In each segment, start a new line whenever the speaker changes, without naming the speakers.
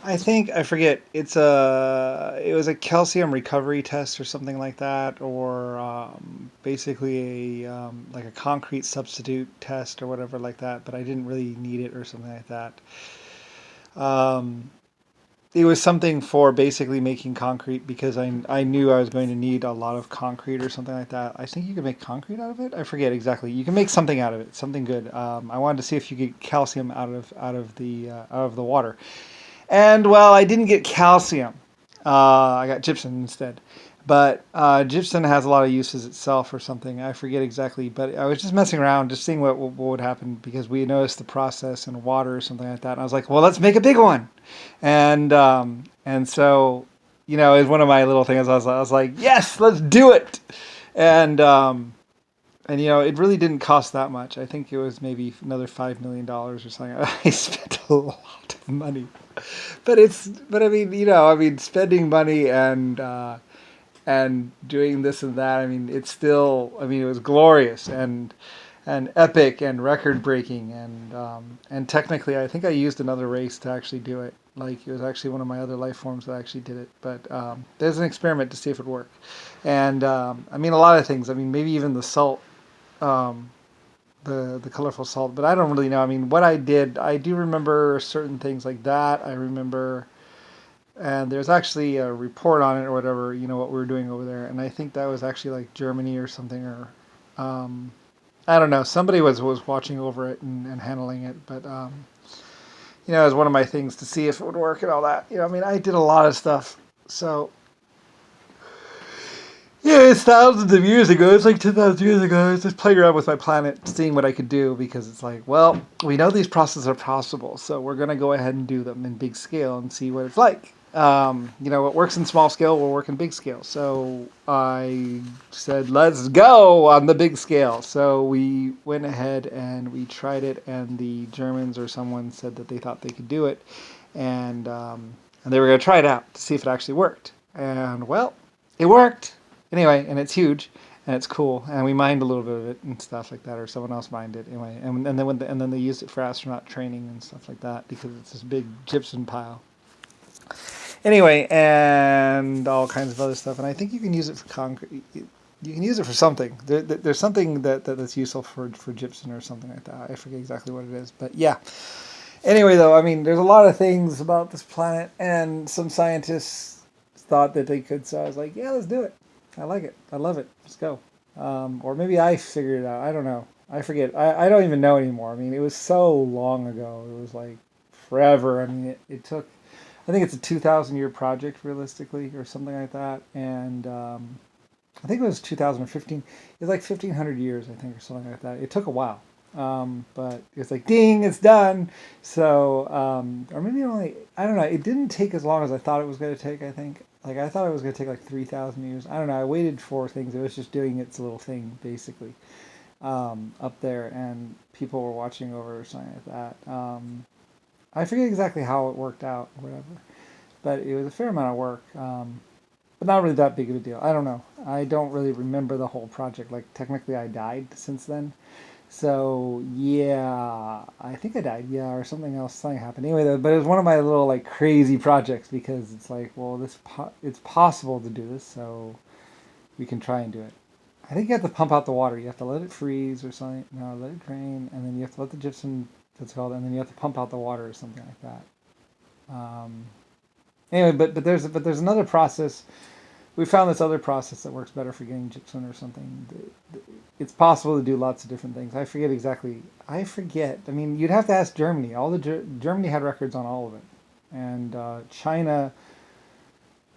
I think I forget. It was a calcium recovery test or something like that, or basically a like a concrete substitute test or whatever like that. But I didn't really need it or something like that. Um, it was something for basically making concrete because I knew I was going to need a lot of concrete or something like that. I think you can make concrete out of it. I forget exactly. You can make something out of it, something good. I wanted to see if you get calcium out of the water. And well, I didn't get calcium. I got gypsum instead. But gypsum has a lot of uses itself or something. I forget exactly. But I was just messing around, just seeing what would happen because we noticed the process in water or something like that. And I was like, well, let's make a big one. And so, it was one of my little things. I was like, yes, let's do it. And it really didn't cost that much. I think it was maybe another $5 million or something. I spent a lot of money, but I mean, spending money and doing this and that. I mean, it's still. I mean, it was glorious and epic and record breaking and technically, I think I used another race to actually do it. Like it was actually one of my other life forms that actually did it. But there's an experiment to see if it worked. And I mean, a lot of things. I mean, maybe even the salt um, the colorful salt, but I don't really know. I mean, what I did, I do remember certain things like that. I remember, and there's actually a report on it or whatever. What we were doing over there, and I think that was actually like Germany or something, or um, I don't know. Somebody was watching over it and handling it, but it was one of my things to see if it would work and all that. I mean, I did a lot of stuff, so yeah, it's thousands of years ago. It's like 10,000 years ago. I was just playing around with my planet, seeing what I could do because it's like, well, we know these processes are possible, so we're going to go ahead and do them in big scale and see what it's like. What works in small scale will work in big scale. So I said, let's go on the big scale. So we went ahead and we tried it, and the Germans or someone said that they thought they could do it, and they were going to try it out to see if it actually worked. And well, it worked anyway, and it's huge and it's cool, and we mined a little bit of it and stuff like that, or someone else mined it anyway, and then they used it for astronaut training and stuff like that because it's this big gypsum pile. Anyway, and all kinds of other stuff, and I think you can use it for concrete. You can use it for something. There's something that's useful for gypsum or something like that. I forget exactly what it is, but yeah. Anyway, though, I mean, there's a lot of things about this planet, and some scientists thought that they could. So I was like, yeah, let's do it. I like it. I love it. Let's go. Or maybe I figured it out. I don't know. I forget. I don't even know anymore. I mean, it was so long ago. It was like forever. I mean, it took, I think it's a 2,000 year project realistically or something like that. And I think it was 2015. It was like 1,500 years, I think, or something like that. It took a while. But it's like, ding, it's done. So, or maybe only, I don't know. It didn't take as long as I thought it was going to take, I think. Like, I thought it was going to take like 3,000 years. I don't know. I waited for things. It was just doing its little thing, basically, up there. And people were watching over or something like that. I forget exactly how it worked out or whatever. But it was a fair amount of work. But not really that big of a deal. I don't know. I don't really remember the whole project. Like, technically, I died since then. So yeah, I think I died. Yeah, or something else. Something happened. Anyway, but it was one of my little like crazy projects because it's like, well, it's possible to do this, so we can try and do it. I think you have to pump out the water. You have to let it freeze or something. No, let it drain, and then you have to let the gypsum. That's called, and then you have to pump out the water or something like that. Um, anyway, but there's another process. We found this other process that works better for getting gypsum or something. It's possible to do lots of different things. I forget exactly. I forget. I mean, you'd have to ask Germany. Germany had records on all of it, and China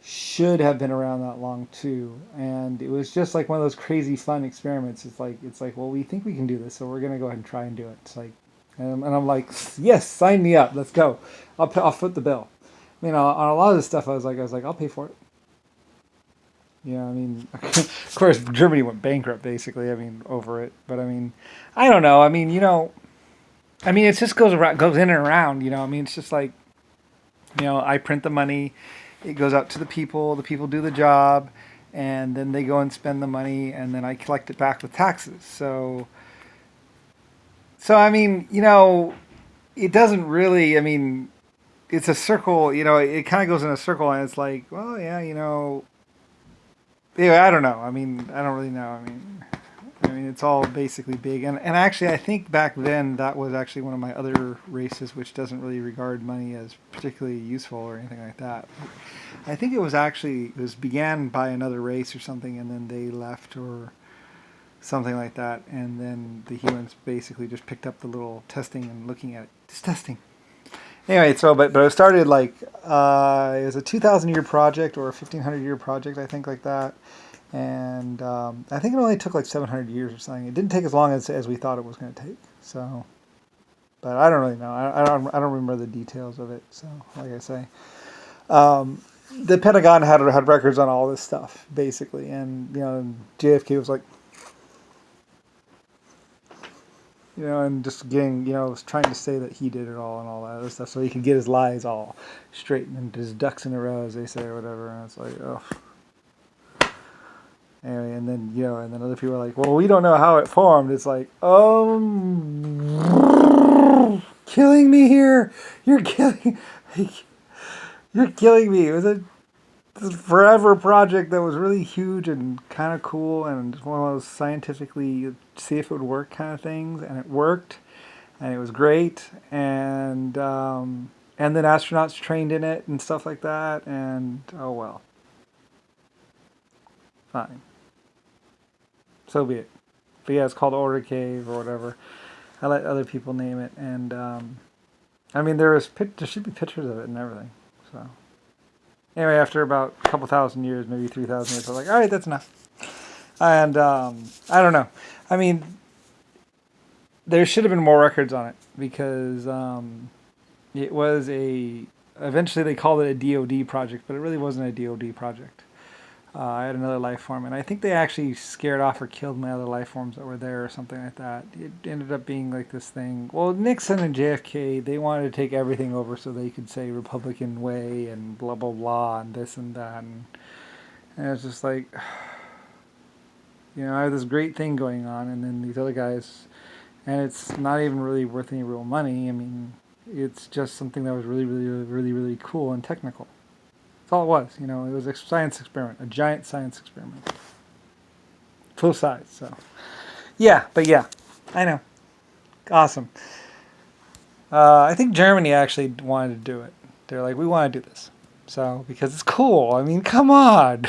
should have been around that long too. And it was just like one of those crazy fun experiments. It's like well, we think we can do this, so we're gonna go ahead and try and do it. It's like, and I'm like, yes, sign me up. Let's go. I'll foot the bill. I mean, on a lot of this stuff, I was like, I'll pay for it. Yeah, I mean, of course, Germany went bankrupt basically. I mean, over it. But I mean, I don't know. I mean, I mean, it just goes around, goes in and around. I mean, it's just like, I print the money, it goes out to the people. The people do the job, and then they go and spend the money, and then I collect it back with taxes. So I mean, it doesn't really. I mean, it's a circle. You know, it kind of goes in a circle, and it's like, well, yeah, you know, yeah, I don't know. I mean, I don't really know. I mean, it's all basically big, and actually, I think back then that was actually one of my other races, which doesn't really regard money as particularly useful or anything like that. I think it was began by another race or something, and then they left or something like that, and then the humans basically just picked up the little testing and looking at it, just testing. Anyway, so but it started like it was a 2,000 year project or a 1,500 year project, I think, like that. And I think it only took like 700 years or something. It didn't take as long as we thought it was going to take. So, but I don't really know. I don't remember the details of it. So, like I say, the Pentagon had records on all this stuff basically, and you know, JFK was like, you know, and just getting, you know, was trying to say that he did it all and all that other stuff, so he could get his lies all straight and his ducks in a row, as they say, or whatever. And it's like, oh. Anyway, and then, you know, and then other people are like, well, we don't know how it formed. It's like, killing me here. You're killing, you're killing me. It was a forever project that was really huge and kind of cool and one of those scientifically see if it would work kind of things, and it worked, and it was great, and then astronauts trained in it and stuff like that, and oh well, fine. So be it. But yeah, it's called Orda Cave or whatever. I let other people name it, and I mean there should be pictures of it and everything. So anyway, after about a couple thousand years, maybe 3,000 years, I was like, all right, that's enough. And I don't know. I mean, there should have been more records on it because it was eventually they called it a DoD project, but it really wasn't a DoD project. I had another life form, and I think they actually scared off or killed my other life forms that were there or something like that. It ended up being like this thing. Well, Nixon and JFK, they wanted to take everything over so they could say Republican way and blah, blah, blah, and this and that. And it was just like, you know, I have this great thing going on, and then these other guys, and it's not even really worth any real money. I mean, it's just something that was really, really, really, really, really cool and technical. That's all it was, you know. It was a science experiment, a giant science experiment, full size. So, yeah, but yeah, I know, awesome. I think Germany actually wanted to do it. They're like, we want to do this, so because it's cool. I mean, come on.